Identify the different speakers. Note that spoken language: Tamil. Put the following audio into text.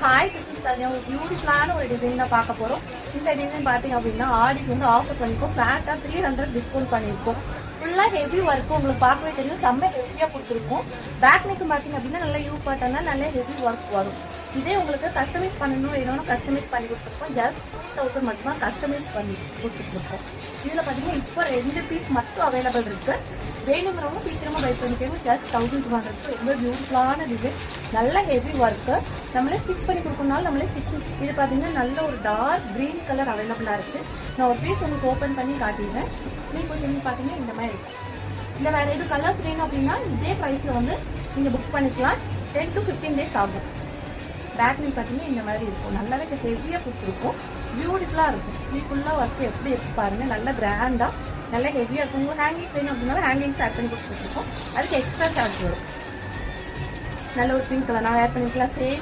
Speaker 1: ஹாய் சிஸ்டர், ஒரு பியூட்டிஃபுல்லான ஒரு டிசைன் தான் பார்க்க போகிறோம். இந்த டிசைன் பார்த்தீங்க அப்படின்னா ஆடிக்கு வந்து ஆஃபர் பண்ணியிருக்கோம். ஃபேட்டாக 300 டிஸ்கவுண்ட் பண்ணியிருக்கோம். ஃபுல்லாக ஹெவி ஒர்க்கு உங்களுக்கு பார்க்கவே தெரியும். செம்ம ஹெவியாக கொடுத்துருக்கோம். பேக் நெக் பார்த்தீங்க அப்படின்னா நல்லா யூ பாட்டனா நல்ல ஹெவி ஒர்க் வரும். இதே உங்களுக்கு கஸ்டமைஸ் பண்ணணும் வேணும்னா கஸ்டமைஸ் பண்ணி கொடுத்துருக்கோம். ஜஸ்ட் 3000 மட்டும் தான் கஸ்டமைஸ் பண்ணி கொடுத்துருக்கோம். இதில் பார்த்தீங்கன்னா இப்போ 2 பீஸ் மட்டும் அவைலபிள் இருக்குது. வேணுங்கிறவங்க சீக்கிரமாக பை பண்ணிக்கணும். ஜஸ்ட் 1200 ரொம்ப பியூட்டிஃபுல்லான டிசைன், நல்ல ஹெவி ஒர்க்கு. நம்மளே ஸ்டிச் பண்ணி கொடுக்கணும்னாலும் நம்மளே ஸ்டிச்சிங். இது பார்த்தீங்கன்னா நல்ல ஒரு டார்க் க்ரீன் கலர் அவைலபிளாக இருக்குது. நான் ஒரு பீஸ் உங்களுக்கு ஓப்பன் பண்ணி காட்டிடுறேன். நீங்கள் கொஞ்சம் பார்த்தீங்கன்னா இந்த மாதிரி இருக்கும். இல்லை வேறு எது கலர்ஸ் வேணும் அப்படின்னா இதே ப்ரைஸில் வந்து நீங்கள் புக் பண்ணிக்கலாம். 10 to 15 days ஆகும். பேக் நெக் பார்த்தீங்கன்னா இந்த மாதிரி இருக்கும். நல்லாவே ஹெவியாக கொடுத்துருக்கும். பியூட்டிஃபுல்லாக இருக்கும். ஃபுல்லாக ஒர்க்கு எப்படி பாருங்கள், நல்ல கிராண்டாக நல்ல ஹெவியாக இருக்கும். உங்களுக்கு ஹேங்கிங் வேணும் அப்படின்னா ஹேங்கிங்ஸ் ஆட் பண்ணி கொடுத்துருக்கோம். அதுக்கு எக்ஸ்ட்ரா சார்ஜ் வரும். நல்ல ஒரு பிங்க் கலர் நான் ஆட் பண்ணிக்கலாம். சேம்